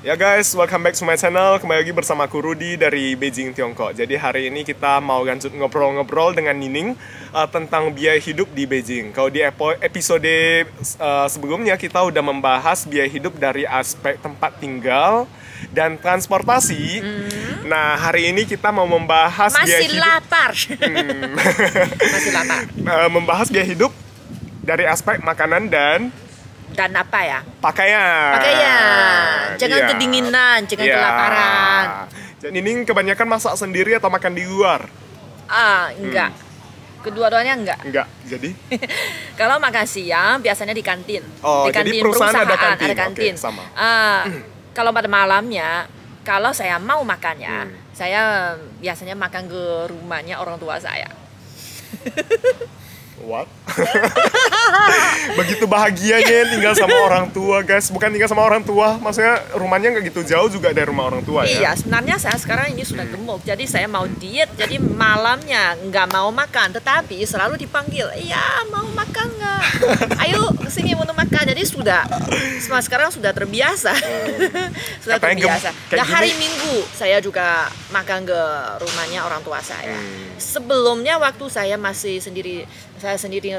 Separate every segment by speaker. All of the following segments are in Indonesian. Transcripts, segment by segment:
Speaker 1: Ya guys, welcome back to my channel. Kembali lagi bersama aku Rudy dari Beijing, Tiongkok. Jadi hari ini kita mau lanjut ngobrol-ngobrol dengan Nining tentang biaya hidup di Beijing. Kalau di episode sebelumnya kita udah membahas biaya hidup dari aspek tempat tinggal dan transportasi. Nah, hari ini kita mau membahas biaya hidup.
Speaker 2: Masih lapar.
Speaker 1: Membahas biaya hidup dari aspek makanan dan
Speaker 2: apa ya?
Speaker 1: Pakaian.
Speaker 2: Jangan kedinginan, jangan kelaparan.
Speaker 1: Jadi Nining kebanyakan masak sendiri atau makan di luar?
Speaker 2: Enggak. Kedua-duanya enggak.
Speaker 1: Enggak. Jadi?
Speaker 2: Kalau makan siang biasanya di kantin.
Speaker 1: Oh,
Speaker 2: di kantin
Speaker 1: jadi perusahaan ada kantin.
Speaker 2: Ada kantin.
Speaker 1: Oke, sama.
Speaker 2: Kalau pada malamnya, kalau saya mau makannya, saya biasanya makan ke rumahnya orang tua saya.
Speaker 1: What? Begitu bahagianya tinggal sama orang tua, guys. Bukan tinggal sama orang tua, maksudnya rumahnya nggak gitu jauh juga dari rumah orang tua.
Speaker 2: Iya, sebenarnya saya sekarang ini sudah gemuk, jadi saya mau diet, jadi malamnya nggak mau makan, tetapi selalu dipanggil, iya mau makan nggak? Ayo kesini untuk makan, jadi sekarang sudah terbiasa. Sudah terbiasa. Nah, hari Minggu saya juga makan ke rumahnya orang tua saya. Sebelumnya waktu saya masih sendiri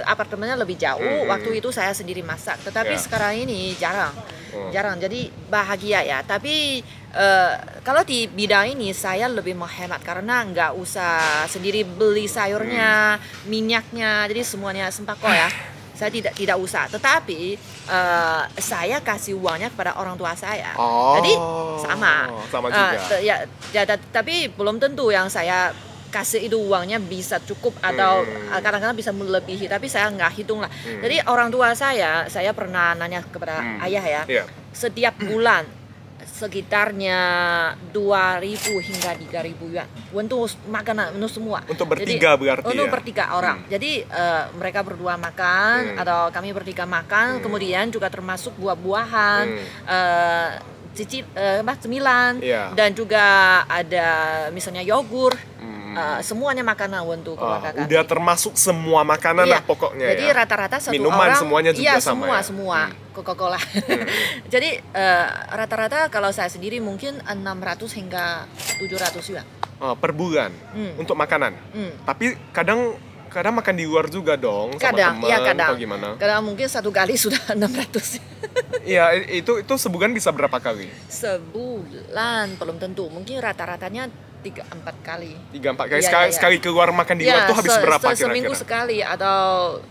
Speaker 2: apartemennya lebih jauh, waktu itu saya sendiri masak, tetapi sekarang ini jarang, jadi bahagia ya. Tapi kalau di bidang ini saya lebih menghemat karena nggak usah sendiri beli sayurnya, minyaknya, jadi semuanya sembako ya. Saya tidak usah, tetapi saya kasih uangnya kepada orang tua saya, jadi sama juga. Tapi belum tentu yang saya kasih itu uangnya bisa cukup atau kadang-kadang bisa melebihi, tapi saya nggak hitung lah. Jadi orang tua saya pernah nanya kepada ayah ya, setiap bulan sekitarnya 2.000 hingga 3.000 yuan untuk makanan untuk semua.
Speaker 1: Untuk bertiga berarti
Speaker 2: untuk
Speaker 1: ya?
Speaker 2: Bertiga orang. Jadi mereka berdua makan atau kami bertiga makan, kemudian juga termasuk buah-buahan, cemilan, dan juga ada misalnya yogurt. Semuanya makanan untuk keluarga kami.
Speaker 1: Udah termasuk semua makanan lah pokoknya.
Speaker 2: Jadi rata-rata satu
Speaker 1: minuman
Speaker 2: orang
Speaker 1: semuanya juga sama.
Speaker 2: Semua Coca-Cola. Jadi rata-rata kalau saya sendiri mungkin 600 hingga 700 yuan.
Speaker 1: Per bulan untuk makanan. Tapi kadang makan di luar juga dong sama teman atau gimana?
Speaker 2: Kadang mungkin satu kali sudah 600.
Speaker 1: Iya, itu sebulan bisa berapa kali?
Speaker 2: Sebulan belum tentu. Mungkin rata-ratanya 3-4 kali.
Speaker 1: 3-4 kali. Sekali keluar makan di luar tuh habis berapa kira-kira?
Speaker 2: Seminggu sekali atau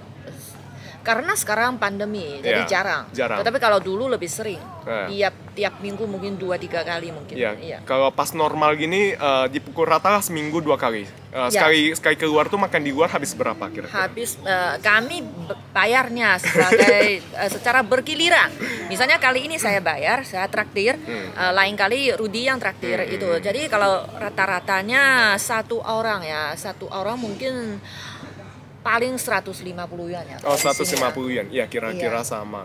Speaker 2: karena sekarang pandemi, jadi jarang. Tetapi kalau dulu lebih sering. Tiap minggu mungkin 2-3 kali mungkin.
Speaker 1: Kalau pas normal gini dipukul rata lah seminggu 2 kali. Sekali keluar tuh makan di luar habis berapa kira-kira?
Speaker 2: Habis kami bayarnya secara bergiliran. Misalnya kali ini saya bayar, saya traktir, lain kali Rudy yang traktir itu. Jadi kalau rata-ratanya satu orang mungkin paling 150 yuan ya.
Speaker 1: 150 yuan. Ya, kira-kira sama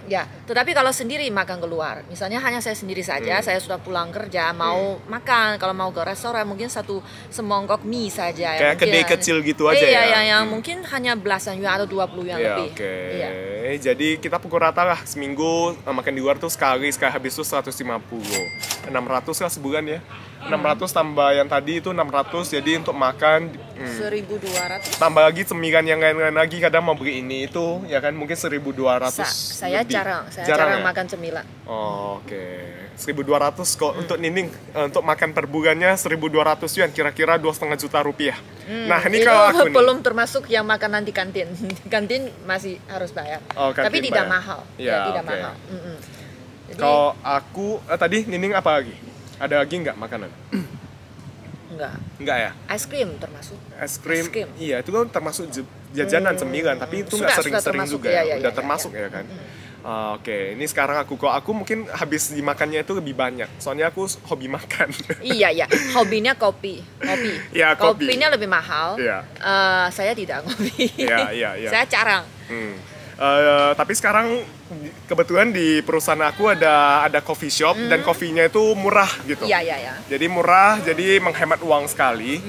Speaker 2: ya. Tetapi kalau sendiri makan keluar, misalnya hanya saya sendiri saja, saya sudah pulang kerja, mau makan, kalau mau ke restoran mungkin satu semongkok mie saja.
Speaker 1: Kayak kedai kecil gitu aja ya.
Speaker 2: Yang mungkin hanya belasan yuan atau 20 yuan lebih.
Speaker 1: Jadi kita pukul rata lah seminggu makan di luar tuh sekali habis itu 150. 600 lah sebulan ya. 600 tambah yang tadi itu 600, jadi untuk makan
Speaker 2: 1.200.
Speaker 1: Tambah lagi cemilan yang lain-lain lagi, kadang mau beli ini itu ya kan mungkin 1.200.
Speaker 2: Saya jarang makan cemilan.
Speaker 1: Oke. 1.200 kok untuk Nining untuk makan per bulannya 1.200 yuan, kira-kira 2,5 juta rupiah. Nah, ini kalau aku
Speaker 2: belum termasuk yang makanan di kantin. Di kantin masih harus bayar. Tapi tidak mahal. Tidak mahal.
Speaker 1: Kalau aku tadi Nining apa lagi? Ada lagi nggak makanan? Enggak ya?
Speaker 2: Es krim termasuk.
Speaker 1: Es krim. Iya, itu kan termasuk jajanan cemilan, tapi itu nggak sering-sering juga ya. Udah termasuk ya kan? Oke, ini sekarang aku mungkin habis dimakannya itu lebih banyak. Soalnya aku hobi makan.
Speaker 2: Iya, hobinya kopi.
Speaker 1: Ya,
Speaker 2: kopinya lebih mahal. Saya tidak ngopi.
Speaker 1: Iya.
Speaker 2: Saya jarang.
Speaker 1: Tapi sekarang kebetulan di perusahaan aku ada coffee shop dan kopinya itu murah gitu.
Speaker 2: Iya, iya, iya.
Speaker 1: Jadi murah, jadi menghemat uang sekali.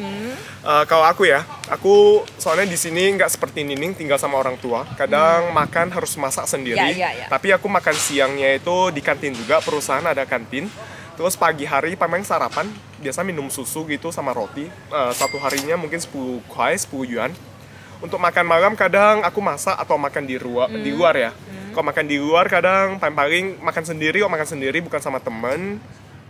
Speaker 1: Kalau aku soalnya di sini nggak seperti Nining tinggal sama orang tua. Kadang makan harus masak sendiri.
Speaker 2: Ya, ya, ya.
Speaker 1: Tapi aku makan siangnya itu di kantin juga, perusahaan ada kantin. Terus pagi hari paling sarapan, biasa minum susu gitu sama roti. Satu harinya mungkin 10 kuai, 10 yuan. Untuk makan malam kadang aku masak atau makan di luar ya. Kalau makan di luar kadang paling makan sendiri, bukan sama temen.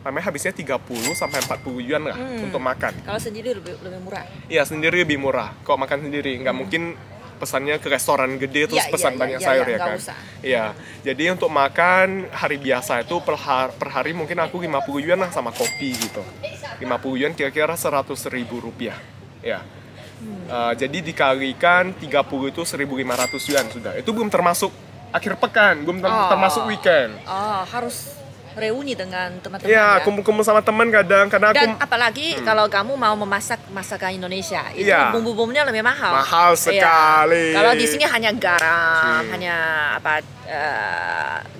Speaker 1: Paling habisnya 30 sampai 40 yuan lah untuk makan.
Speaker 2: Kalau sendiri lebih murah.
Speaker 1: Iya, sendiri lebih murah. Kalau makan sendiri nggak mungkin pesannya ke restoran gede terus pesan banyak sayur ya kan. Iya. Jadi untuk makan hari biasa itu per hari mungkin aku 50 yuan lah sama kopi gitu. 50 yuan kira-kira 100.000 rupiah. Ya. Jadi dikalikan 30 itu 1.500 yuan sudah. Itu belum termasuk akhir pekan, belum termasuk weekend.
Speaker 2: Harus reuni dengan teman-teman.
Speaker 1: Iya, kumpul-kumpul sama teman kadang karena
Speaker 2: dan apalagi kalau kamu mau memasak masakan Indonesia, itu bumbu-bumbunya lebih mahal.
Speaker 1: Mahal sekali.
Speaker 2: Kalau di sini hanya garam, hanya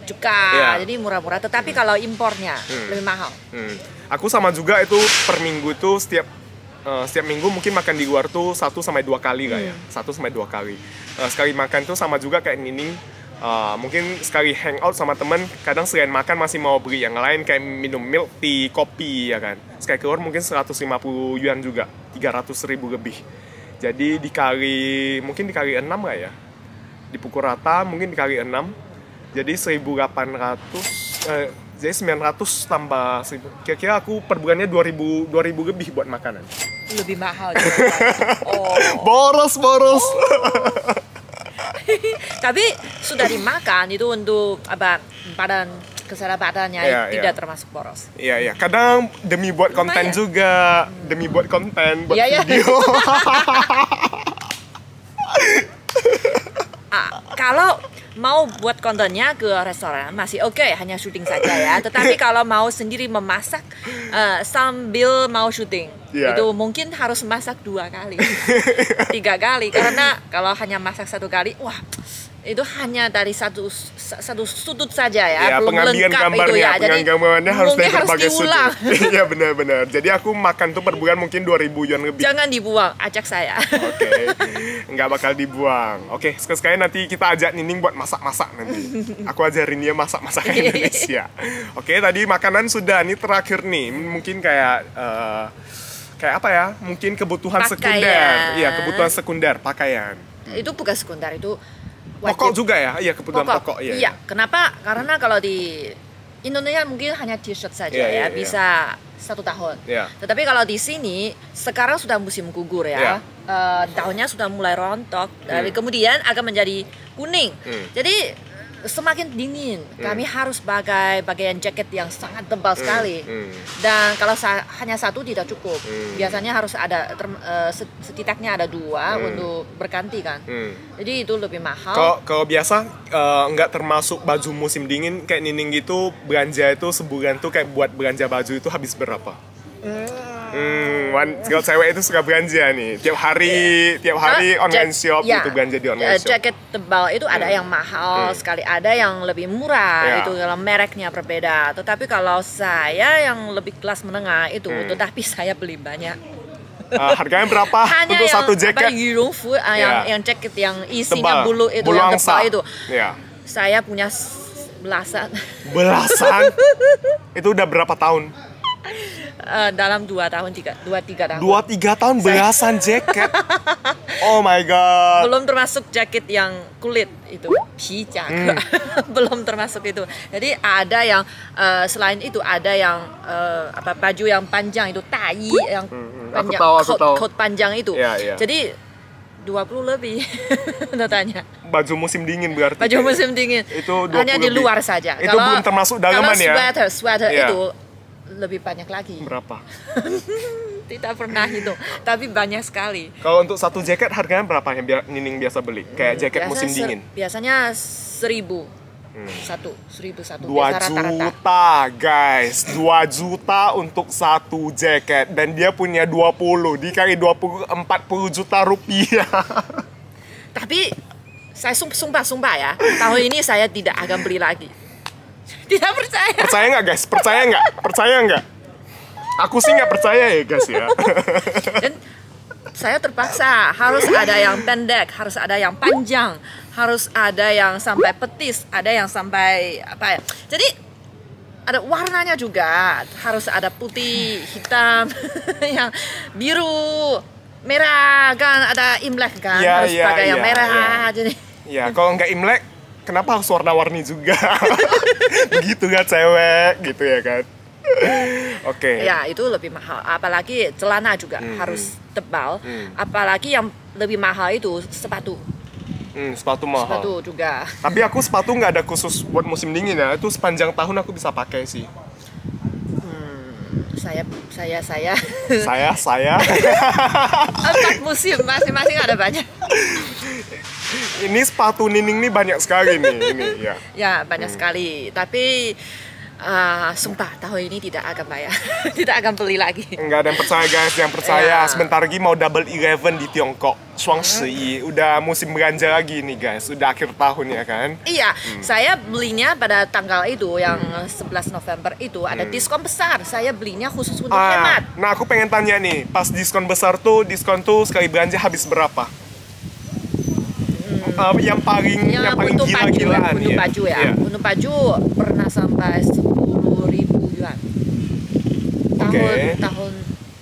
Speaker 2: cuka, jadi murah-murah. Tetapi kalau impornya lebih mahal.
Speaker 1: Aku sama juga itu per minggu itu setiap minggu mungkin makan di luar tuh 1 sampai 2 kali lah ya. 1 sampai 2 kali. Sekali makan tuh sama juga kayak Nining. Mungkin sekali hangout sama temen, kadang selain makan masih mau beli yang lain kayak minum milk tea, kopi ya kan. Sekali keluar mungkin 150 yuan juga, 300.000 lebih. Jadi mungkin dikali 6 lah ya. Dipukul rata mungkin dikali 6. Jadi 1.800, jadi 900 tambah 1.000. Kira-kira aku per bulannya 2.000 lebih buat makanan.
Speaker 2: Lebih mahal.
Speaker 1: Boros.
Speaker 2: Tapi sudah dimakan itu untuk kesehatan badannya tidak termasuk boros.
Speaker 1: Iya. Kadang demi buat konten juga, buat video.
Speaker 2: Kalau mau buat kontennya ke restoran masih oke, hanya syuting saja ya. Tetapi kalau mau sendiri memasak sambil mau syuting, itu mungkin harus masak 2 kali, 3 kali. Karena kalau hanya masak 1 kali, wah itu hanya dari satu sudut saja ya, belum lengkap itu ya. Jadi
Speaker 1: gambarnya harus dari berbagai
Speaker 2: diulang.
Speaker 1: Iya benar. Jadi aku makan tuh per bulan mungkin 2.000 yuan lebih.
Speaker 2: Jangan dibuang, ajak saya.
Speaker 1: Oke. Nggak bakal dibuang. Oke, sekali-sekali nanti kita ajak Nining buat masak-masak nanti. Aku ajarin dia masak-masak Indonesia. Oke, tadi makanan sudah. Ini terakhir nih, mungkin kayak apa ya? Mungkin kebutuhan sekunder. Iya, kebutuhan sekunder, pakaian.
Speaker 2: Itu bukan sekunder, itu
Speaker 1: wajib. Pokok juga ya? Iya, kebutuhan pokok.
Speaker 2: Iya. Kenapa? Karena kalau di Indonesia mungkin hanya t-shirt saja bisa 1 tahun. Tetapi kalau di sini sekarang sudah musim gugur ya. Daunnya sudah mulai rontok. Kemudian akan menjadi kuning. Jadi semakin dingin, kami harus pakai pakaian jaket yang sangat tebal sekali. Dan kalau hanya 1 tidak cukup. Biasanya harus ada setidaknya ada 2 untuk berganti kan. Jadi itu lebih mahal.
Speaker 1: Kalau biasa nggak termasuk baju musim dingin kayak Nining gitu, belanja itu sebulan tuh kayak buat belanja baju itu habis berapa? Kalau cewek itu suka belanja nih tiap hari online shop itu belanja di online shop.
Speaker 2: Jaket tebal itu ada yang mahal sekali, ada yang lebih murah itu kalau mereknya berbeda. Tetapi kalau saya yang lebih kelas menengah itu, tetapi saya beli banyak.
Speaker 1: Harganya berapa
Speaker 2: hanya
Speaker 1: untuk satu jaket?
Speaker 2: Yang jaket yang isinya bulu itu yang tebal itu. Saya punya belasan. Itu udah berapa tahun? Dalam 2 tahun, 3 tahun.
Speaker 1: 2-3 tahun belasan jaket. Oh my god.
Speaker 2: Belum termasuk jaket yang kulit itu, pijaga. Belum termasuk itu. Jadi ada yang selain itu ada yang baju yang panjang itu, tai yang panjang, coat panjang itu. Jadi 20 lebih datanya.
Speaker 1: Baju musim dingin berarti.
Speaker 2: Baju musim dingin.
Speaker 1: Itu
Speaker 2: hanya di luar saja.
Speaker 1: Itu belum termasuk dalaman ya.
Speaker 2: Kalau sweater itu lebih banyak lagi.
Speaker 1: Berapa?
Speaker 2: Tidak pernah hitung, tapi banyak sekali.
Speaker 1: Kalau untuk satu jaket harganya berapa yang Nining biasa beli? Kayak jaket musim dingin.
Speaker 2: Biasanya 1.000. 1.001.
Speaker 1: 2 juta guys, 2 juta untuk satu jaket dan dia punya 20 dikali 20 40 juta rupiah.
Speaker 2: Tapi Saya sumpah ya. Tahun ini saya tidak akan beli lagi. Tidak percaya.
Speaker 1: Percaya nggak guys? Percaya nggak? Percaya nggak? Aku sih nggak percaya ya guys ya.
Speaker 2: Dan saya terpaksa harus ada yang pendek, harus ada yang panjang, harus ada yang sampai petis, ada yang sampai apa ya. Jadi ada warnanya juga, harus ada putih, hitam, yang biru, merah kan, ada Imlek kan,
Speaker 1: Ya,
Speaker 2: harus
Speaker 1: ya,
Speaker 2: pakai yang
Speaker 1: ya,
Speaker 2: merah.
Speaker 1: ya.
Speaker 2: Jadi
Speaker 1: Ya kalau nggak Imlek, kenapa harus warna-warni juga? Begitu kan cewek gitu ya kan? Oke.
Speaker 2: ya itu lebih mahal. Apalagi celana juga harus tebal. Apalagi yang lebih mahal itu sepatu.
Speaker 1: Sepatu mahal.
Speaker 2: Sepatu juga.
Speaker 1: Tapi aku sepatu nggak ada khusus buat musim dingin ya. Itu sepanjang tahun aku bisa pakai sih.
Speaker 2: Saya
Speaker 1: Saya.
Speaker 2: 4 musim masing-masing ada banyak.
Speaker 1: Ini sepatu Nining nih banyak sekali nih. Ini ya.
Speaker 2: Ya banyak sekali. Tapi sumpah tahun ini tidak akan bayar. Tidak akan beli lagi.
Speaker 1: Nggak ada yang percaya guys, yang percaya
Speaker 2: Ya.
Speaker 1: sebentar lagi mau Double 11 di Tiongkok. Shuangshi, udah musim belanja lagi nih guys, udah akhir tahun ya kan.
Speaker 2: Iya, saya belinya pada tanggal itu yang 11 November itu ada diskon besar. Saya belinya khusus untuk hemat.
Speaker 1: Nah aku pengen tanya nih, pas diskon besar tuh, diskon tuh sekali belanja habis berapa? Yang paling
Speaker 2: Untuk
Speaker 1: gila-gilaan
Speaker 2: untuk
Speaker 1: ya.
Speaker 2: baju ya.
Speaker 1: Iya.
Speaker 2: Untuk baju pernah sampai 10.000 yuan.
Speaker 1: Oke.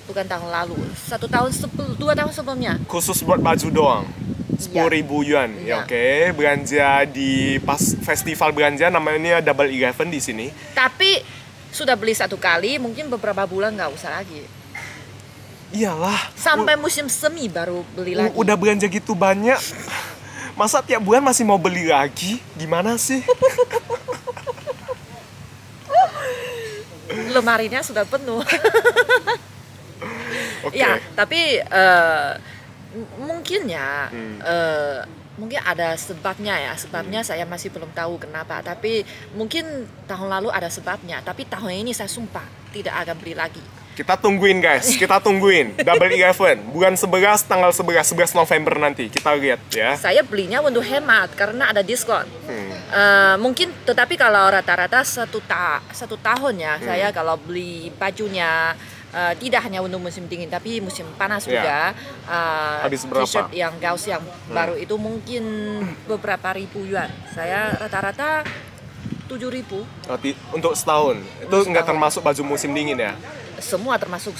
Speaker 2: Bukan tahun lalu. 2 tahun sebelumnya.
Speaker 1: Khusus buat baju doang. 10.000 yuan. Ya,
Speaker 2: Iya.
Speaker 1: oke. Belanja di pas festival belanja namanya Double 11 di sini.
Speaker 2: Tapi sudah beli 1 kali, mungkin beberapa bulan nggak usah lagi.
Speaker 1: Iyalah.
Speaker 2: Sampai musim semi baru beli lagi.
Speaker 1: Udah belanja gitu banyak. Masa tiap bulan masih mau beli lagi? Gimana sih?
Speaker 2: Lemarinya sudah penuh.
Speaker 1: Oke.
Speaker 2: Ya, tapi mungkin ya, mungkin ada sebabnya ya. Sebabnya saya masih belum tahu kenapa. Tapi mungkin tahun lalu ada sebabnya. Tapi tahun ini saya sumpah tidak akan beli lagi.
Speaker 1: Kita tungguin guys, kita tungguin Double 11 bulan 11 tanggal 11 November nanti kita lihat ya.
Speaker 2: Saya belinya untuk hemat karena ada diskon. Mungkin, tetapi kalau rata-rata satu tahun ya, saya kalau beli bajunya tidak hanya untuk musim dingin tapi musim panas juga.
Speaker 1: Habis berapa?
Speaker 2: T-shirt yang Gauss yang baru itu mungkin beberapa ribu yuan. Saya rata-rata 7.000.
Speaker 1: Untuk setahun. Itu nggak termasuk baju musim dingin ya?
Speaker 2: Semua termasuk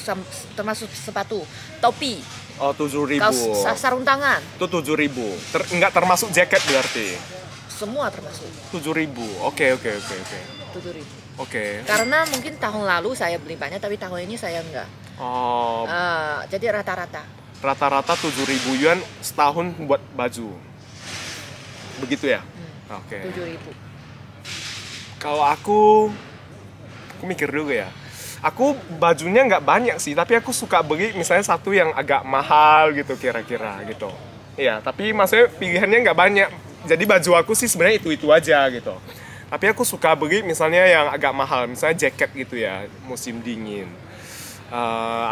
Speaker 2: sepatu, topi,
Speaker 1: Oh 7.000.
Speaker 2: kaos, sarung tangan,
Speaker 1: Itu 7.000. Nggak termasuk jaket berarti.
Speaker 2: semua termasuk
Speaker 1: 7.000. Oke.
Speaker 2: 7.000.
Speaker 1: Oke.
Speaker 2: Karena mungkin tahun lalu saya beli banyak tapi tahun ini saya enggak.
Speaker 1: Oh,
Speaker 2: Jadi rata-rata.
Speaker 1: rata-rata 7.000 yuan setahun buat baju. Begitu ya? Oke.
Speaker 2: 7.000.
Speaker 1: Kalau aku mikir dulu ya. Aku bajunya nggak banyak sih, tapi aku suka beli misalnya satu yang agak mahal gitu kira-kira gitu. Iya, tapi maksudnya pilihannya nggak banyak. Jadi baju aku sih sebenarnya itu aja gitu. Tapi aku suka beli misalnya yang agak mahal, misalnya jaket gitu ya, musim dingin.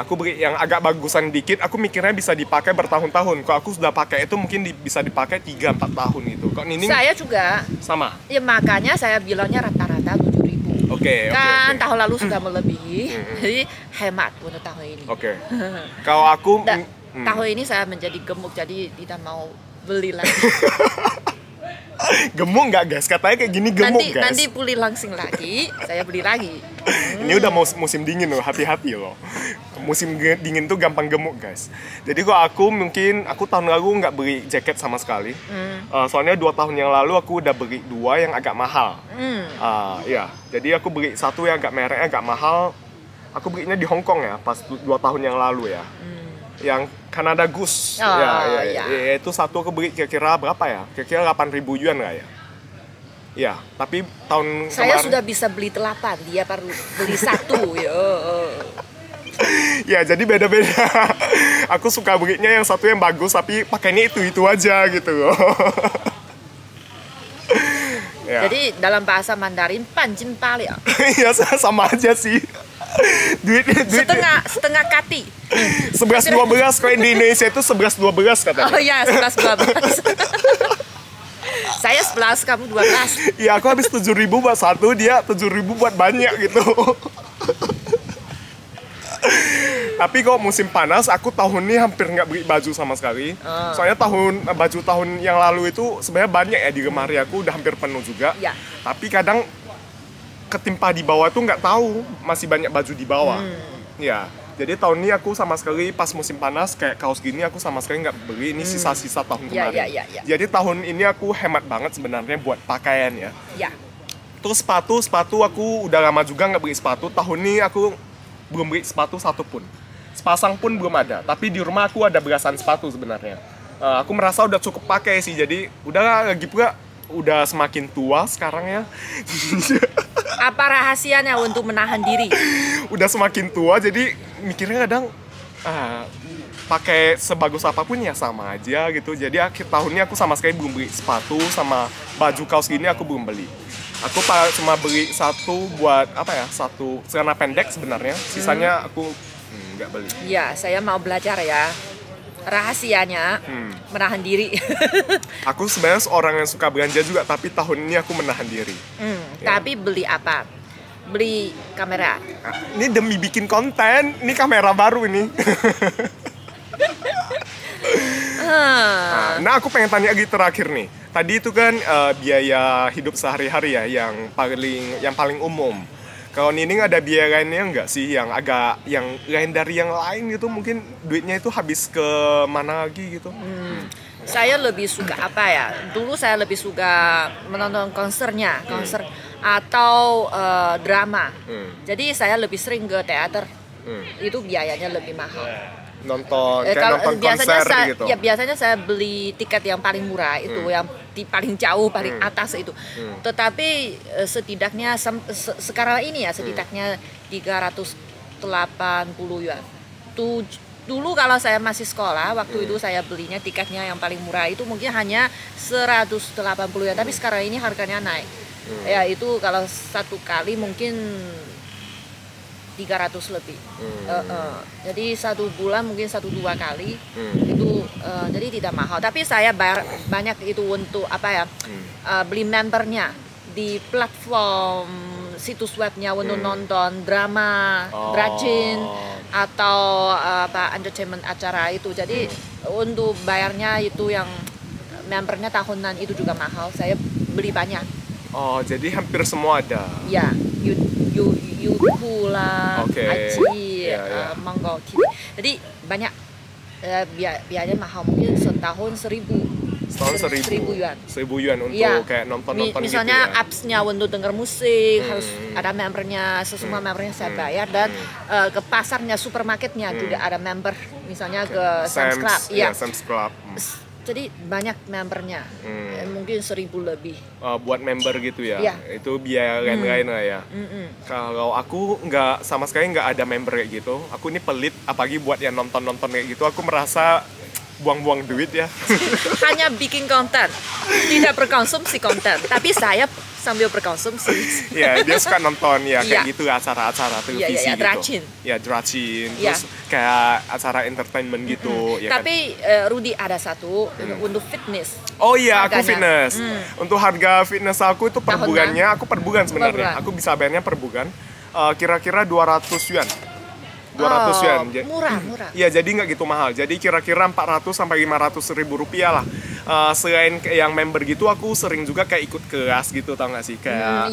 Speaker 1: Aku beli yang agak bagusan dikit, aku mikirnya bisa dipakai bertahun-tahun. Kalau aku sudah pakai itu mungkin bisa dipakai 3-4 tahun gitu. Kok Nining
Speaker 2: Saya juga.
Speaker 1: sama?
Speaker 2: Ya makanya saya bilangnya rata-rata 7.000.
Speaker 1: Oke.
Speaker 2: Kan tahun lalu sudah melebihi. Jadi hemat untuk tahun ini.
Speaker 1: Oke. Kalau aku
Speaker 2: Tahun ini saya menjadi gemuk jadi tidak mau beli lagi.
Speaker 1: gemuk nggak guys? Katanya kayak gini gemuk guys.
Speaker 2: Nanti pulih langsing lagi, saya beli lagi.
Speaker 1: Ini udah musim dingin loh, hati-hati loh. Musim dingin tuh gampang gemuk guys. Jadi kalau aku tahun lalu nggak beli jaket sama sekali. Soalnya 2 tahun yang lalu aku udah beli 2 yang agak mahal. Iya, jadi aku beli satu yang agak mereknya agak mahal. Aku belinya di Hong Kong ya, pas 2 tahun yang lalu ya. Yang Canada Goose. Ya, itu satu aku beli kira-kira berapa ya? Kira-kira 8.000 yuan nggak ya? Ya, tapi tahun
Speaker 2: saya
Speaker 1: kemarin
Speaker 2: sudah bisa beli 8, dia baru beli 1.
Speaker 1: ya, jadi beda-beda. Aku suka belinya yang satu yang bagus, tapi pakainya itu aja gitu loh. Ya.
Speaker 2: Jadi dalam bahasa Mandarin panjin pali.
Speaker 1: Iya, sama aja sih. duit
Speaker 2: Setengah kati.
Speaker 1: 11-12 kalau di Indonesia itu 11-12 katanya.
Speaker 2: Oh iya, 11-12. Saya 11, kamu 12.
Speaker 1: Iya, aku habis 7.000 buat satu, dia 7.000 buat banyak gitu. Tapi kok musim panas, aku tahun ini hampir nggak beli baju sama sekali. Soalnya baju tahun yang lalu itu sebenarnya banyak ya di lemari aku, udah hampir penuh juga.
Speaker 2: Ya.
Speaker 1: Tapi kadang ketimpa di bawah tuh nggak tahu masih banyak baju di bawah. Ya, jadi tahun ini aku sama sekali pas musim panas kayak kaos gini aku sama sekali nggak beli. Ini sisa-sisa tahun kemarin.
Speaker 2: Ya.
Speaker 1: Jadi tahun ini aku hemat banget sebenarnya buat pakaian ya.
Speaker 2: Ya.
Speaker 1: Terus sepatu aku udah lama juga nggak beli sepatu. Tahun ini aku belum beli sepatu satupun. Sepasang pun belum ada. Tapi di rumah aku ada belasan sepatu sebenarnya. Aku merasa udah cukup pakai sih. Jadi udah lagi pula udah semakin tua sekarang ya.
Speaker 2: Apa rahasianya untuk menahan diri?
Speaker 1: Udah semakin tua jadi mikirnya kadang pakai sebagus apapun ya sama aja gitu. Jadi akhir tahun ini aku sama sekali belum beli sepatu, sama baju kaos gini aku belum beli. Aku cuma beli satu buat satu celana pendek sebenarnya. Sisanya aku nggak beli.
Speaker 2: Ya, saya mau belajar ya. Rahasianya menahan diri.
Speaker 1: Aku sebenarnya seorang yang suka belanja juga, tapi tahun ini aku menahan diri. Ya.
Speaker 2: Tapi beli apa? Beli kamera.
Speaker 1: Ini demi bikin konten. Ini kamera baru ini. Nah, aku pengen tanya lagi terakhir nih. Tadi itu kan biaya hidup sehari-hari ya yang paling umum. Kalau Nining ada biaya lainnya nggak sih yang lain dari yang lain gitu, mungkin duitnya itu habis ke mana lagi gitu?
Speaker 2: Saya lebih suka apa ya? Dulu saya lebih suka menonton konser atau drama. Jadi saya lebih sering ke teater. Itu biayanya lebih mahal.
Speaker 1: Nonton konser gitu.
Speaker 2: Ya biasanya saya beli tiket yang paling murah itu, yang di paling jauh, paling atas itu. Tetapi setidaknya sekarang ini ya setidaknya 380 yuan. Dulu kalau saya masih sekolah, waktu itu saya belinya tiketnya yang paling murah itu mungkin hanya 180 yuan, tapi sekarang ini harganya naik. Ya itu kalau satu kali mungkin 300 lebih. Jadi satu bulan mungkin 1-2 kali itu jadi tidak mahal. Tapi saya bayar banyak itu untuk beli membernya di platform situs webnya untuk nonton drama, Dracin atau entertainment acara itu. Jadi untuk bayarnya itu yang membernya tahunan itu juga mahal. Saya beli banyak.
Speaker 1: Oh, jadi hampir semua ada.
Speaker 2: Ya, Youku lah, Aji, Mango TV. Jadi banyak biayanya mahal, mungkin setahun 1.000 yuan.
Speaker 1: 1.000 yuan untuk kayak nonton-nonton
Speaker 2: misalnya
Speaker 1: gitu ya.
Speaker 2: apps-nya untuk denger musik harus ada membernya, semua membernya saya bayar, dan ke pasarnya, supermarketnya juga ada member, misalnya ke Sam's Club.
Speaker 1: Sam's Club.
Speaker 2: Jadi banyak membernya, mungkin 1.000 lebih.
Speaker 1: Buat member gitu ya?
Speaker 2: Ya.
Speaker 1: Itu biaya lain-lain lah ya. Kalau aku sama sekali nggak ada member kayak gitu. Aku ini pelit, apalagi buat yang nonton-nonton kayak gitu. Aku merasa buang-buang duit ya.
Speaker 2: Hanya bikin konten, tidak berkonsumsi konten. Tapi saya sambil berkonsumsi.
Speaker 1: Ya, dia suka nonton ya kayak gitu acara-acara televisi gitu.
Speaker 2: Dracin.
Speaker 1: Ya, Dracin. Terus kayak acara entertainment gitu. Ya,
Speaker 2: tapi Rudy ada satu untuk fitness.
Speaker 1: Oh iya, aku fitness. Untuk harga fitness aku itu per bulannya, aku per bulan sebenarnya. Aku bisa bayarnya per bulan. Kira-kira 200 yuan. 200 yuan.
Speaker 2: Murah.
Speaker 1: Iya, jadi nggak gitu mahal. Jadi kira-kira 400 sampai 500 ribu rupiah lah. Selain yang member gitu, aku sering juga kayak ikut kelas gitu, tau nggak sih? Kayak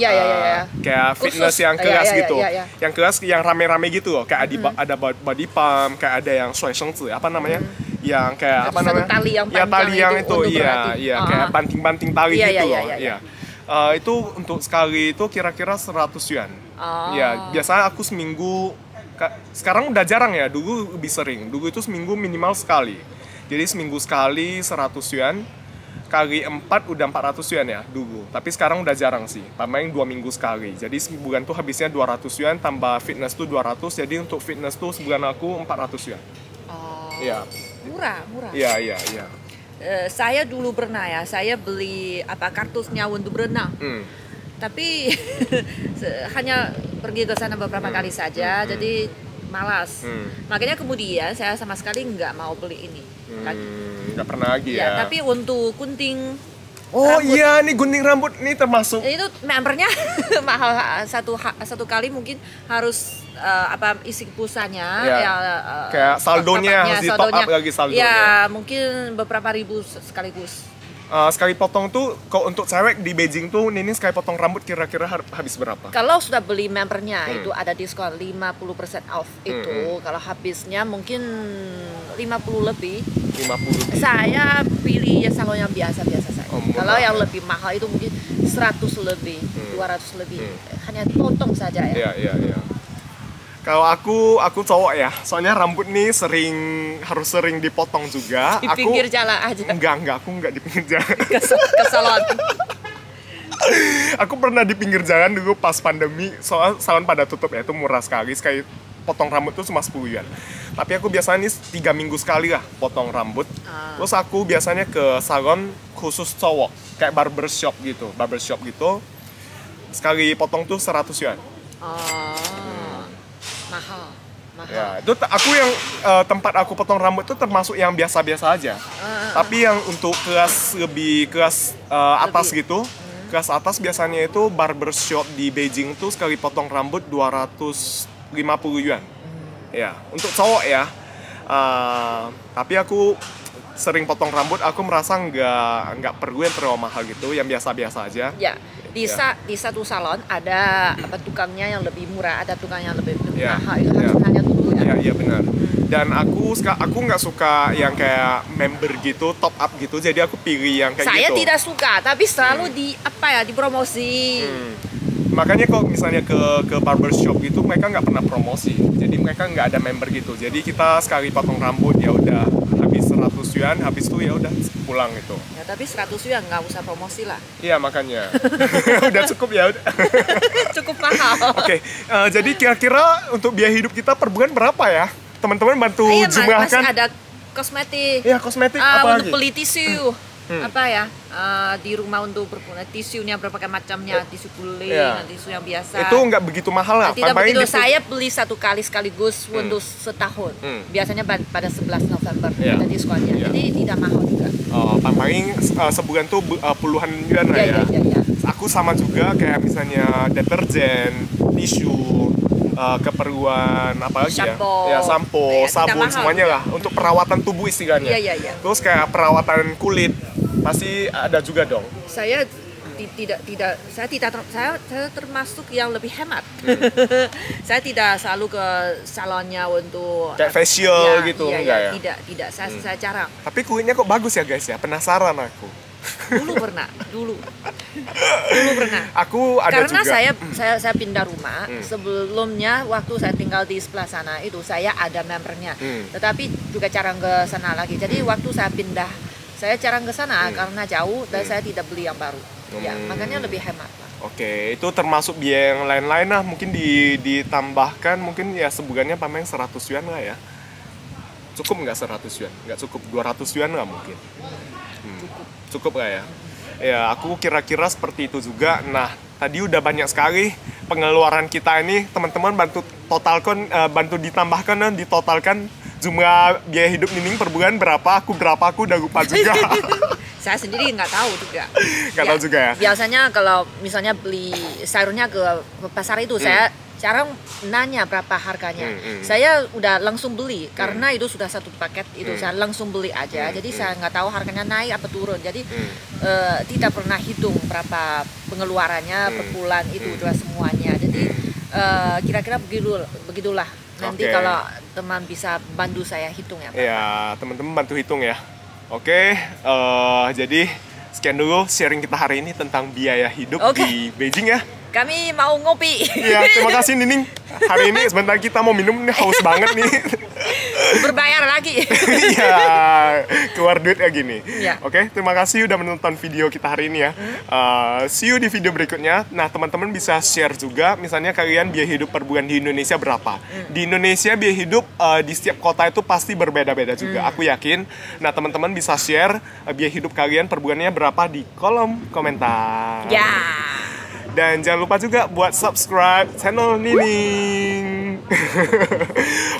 Speaker 1: kayak fitness yang kelas gitu. Yang kelas yang rame-rame gitu loh. Kayak ada body pump, kayak ada yang shuai shengzi, apa namanya? Yang kayak apa namanya?
Speaker 2: Tali yang panjang,
Speaker 1: tali yang itu, iya, kayak banting-banting tali gitu loh. Iya. Itu untuk sekali itu kira-kira 100 yuan. Ya, biasanya aku seminggu. Sekarang udah jarang ya, dulu lebih sering. Dulu itu seminggu minimal sekali. Jadi seminggu sekali 100 yuan, kali 4 udah 400 yuan ya dulu. Tapi sekarang udah jarang sih, paling 2 minggu sekali. Jadi sebulan tuh habisnya 200 yuan, tambah fitness tuh 200. Jadi untuk fitness tuh sebulan aku 400 yuan. Iya.
Speaker 2: Murah.
Speaker 1: Iya.
Speaker 2: Saya dulu pernah ya, saya beli kartusnya untuk berenang. Tapi hanya pergi ke sana beberapa kali saja, jadi malas. Makanya kemudian saya sama sekali nggak mau beli ini lagi.
Speaker 1: Nggak pernah lagi ya.
Speaker 2: Tapi untuk kunting
Speaker 1: Oh
Speaker 2: rambut.
Speaker 1: iya, nih gunting rambut nih termasuk.
Speaker 2: Itu membernya mahal, satu kali mungkin harus isi pulsanya
Speaker 1: Ya. Kayak saldonya harus di top up lagi saldonya.
Speaker 2: Ya mungkin beberapa ribu sekaligus.
Speaker 1: Sekali potong tuh, kalau untuk cewek di Beijing tuh, Nining sekali potong rambut kira-kira habis berapa?
Speaker 2: Kalau sudah beli membernya itu ada diskon 50% off itu. Kalau habisnya mungkin 50 lebih.
Speaker 1: 50.
Speaker 2: Saya pilih ya salon yang biasa-biasa saja.
Speaker 1: Oh, murah.
Speaker 2: Kalau yang lebih mahal itu mungkin 100 lebih, 200 lebih. Hanya dipotong saja ya.
Speaker 1: Iya. Kalau aku cowok ya, soalnya rambut nih harus sering dipotong juga.
Speaker 2: Di pinggir jalan aja.
Speaker 1: Enggak, aku enggak di pinggir jalan.
Speaker 2: Ke salon.
Speaker 1: Aku pernah di pinggir jalan dulu pas pandemi, soal salon pada tutup ya, itu murah sekali potong rambut tuh cuma 10 yuan. Tapi aku biasanya nih 3 minggu sekali lah potong rambut. Terus aku biasanya ke salon khusus cowok, kayak barbershop gitu. Sekali potong tuh 100 yuan.
Speaker 2: Mahal.
Speaker 1: Ya, itu aku yang tempat aku potong rambut itu termasuk yang biasa-biasa aja. Tapi yang untuk kelas atas gitu, kelas atas biasanya itu barbershop di Beijing tuh sekali potong rambut 250 yuan. Ya, untuk cowok ya. Tapi aku sering potong rambut, aku merasa nggak perlu yang terlalu mahal gitu, yang biasa-biasa aja.
Speaker 2: Ya. Di satu salon ada tukangnya yang lebih murah, ada tukang yang lebih mahal. Itu harus tanya dulu ya.
Speaker 1: Iya benar. Dan aku nggak suka yang kayak member gitu, top up gitu. Jadi aku pilih yang kayak
Speaker 2: Saya
Speaker 1: gitu.
Speaker 2: tidak suka, tapi selalu dipromosi.
Speaker 1: Makanya kalau misalnya ke barbershop gitu, mereka nggak pernah promosi. Jadi mereka nggak ada member gitu. Jadi kita sekali potong rambut ya udah habis 100 yuan, habis itu ya udah pulang gitu.
Speaker 2: Ya tapi 100 yuan nggak usah promosi lah.
Speaker 1: Iya makanya. Udah cukup ya udah.
Speaker 2: Cukup mahal.
Speaker 1: Oke, jadi kira-kira untuk biaya hidup kita per bulan berapa ya? Teman-teman bantu jumlahkan.
Speaker 2: Masih ada kosmetik.
Speaker 1: Iya, kosmetik apa
Speaker 2: untuk
Speaker 1: lagi?
Speaker 2: beli tisu. Di rumah untuk tisunya berbagai macamnya, tisu guling, tisu yang biasa.
Speaker 1: Itu nggak begitu mahal lah.
Speaker 2: Tidak begitu. Saya beli satu kali sekaligus untuk setahun. Biasanya pada 11 November ada diskonnya. Jadi tidak mahal juga.
Speaker 1: Paling sebulan tuh puluhan yuan lah ya.
Speaker 2: Iya.
Speaker 1: Aku sama juga kayak misalnya deterjen, tisu, keperluan apa lagi ya sampo, sabun semuanya lah untuk perawatan tubuh istilahnya.
Speaker 2: Iya.
Speaker 1: Terus kayak perawatan kulit pasti ada juga dong.
Speaker 2: Saya termasuk yang lebih hemat. Saya tidak selalu ke salonnya untuk
Speaker 1: kayak facial gitu enggak ya?
Speaker 2: Tidak. Saya jarang.
Speaker 1: Tapi kulitnya kok bagus ya guys ya? Penasaran aku.
Speaker 2: Dulu pernah.
Speaker 1: Aku ada
Speaker 2: karena
Speaker 1: juga.
Speaker 2: saya pindah rumah. Sebelumnya waktu saya tinggal di sebelah sana itu saya ada membernya. Tetapi juga jarang ke sana lagi. Jadi waktu saya pindah, saya jarang ke sana karena jauh dan saya tidak beli yang baru. Ya, makanya lebih hemat.
Speaker 1: Oke, itu termasuk biaya yang lain-lain lah. Mungkin ditambahkan mungkin ya sebulannya paling 100 yuan lah ya. Cukup nggak 100 yuan? Nggak cukup, 200 yuan nggak mungkin? Cukup lah ya. Ya, aku kira-kira seperti itu juga. Nah, tadi udah banyak sekali pengeluaran kita ini. Teman-teman bantu ditambahkan dan ditotalkan jumlah biaya hidup Nining per bulan berapa. Aku udah lupa juga.
Speaker 2: Saya sendiri nggak tahu juga.
Speaker 1: Nggak tahu juga ya?
Speaker 2: Biasanya kalau misalnya beli sayurnya ke pasar itu, saya jarang nanya berapa harganya. Saya udah langsung beli karena itu sudah satu paket itu saya langsung beli aja. Jadi saya nggak tahu harganya naik apa turun. Jadi tidak pernah hitung berapa pengeluarannya per bulan itu udah semuanya. Jadi kira-kira begitulah. Nanti kalau teman bisa bantu saya hitung ya.
Speaker 1: Iya, teman-teman bantu hitung ya. Oke, jadi sekian dulu sharing kita hari ini tentang biaya hidup di Beijing ya.
Speaker 2: Kami mau ngopi.
Speaker 1: Iya, terima kasih Nining. Hari ini sebentar kita mau minum nih, haus banget nih.
Speaker 2: Berbayar lagi.
Speaker 1: Iya, keluar duit ya gini.
Speaker 2: Ya.
Speaker 1: Oke, terima kasih udah menonton video kita hari ini ya. See you di video berikutnya. Nah, teman-teman bisa share juga, misalnya kalian biaya hidup per bulan di Indonesia berapa. Di Indonesia biaya hidup di setiap kota itu pasti berbeda-beda juga. Aku yakin. Nah, teman-teman bisa share biaya hidup kalian per bulannya berapa di kolom komentar.
Speaker 2: Ya.
Speaker 1: Dan jangan lupa juga buat subscribe channel Nining.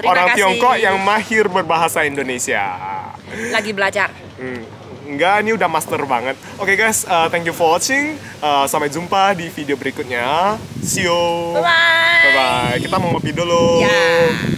Speaker 1: Orang
Speaker 2: kasih.
Speaker 1: Tiongkok yang mahir berbahasa Indonesia.
Speaker 2: Lagi belajar.
Speaker 1: Enggak, ini udah master banget. Oke guys, thank you for watching. Sampai jumpa di video berikutnya. See you.
Speaker 2: Bye bye.
Speaker 1: Bye bye. Kita mau ngopi dulu.
Speaker 2: Ya.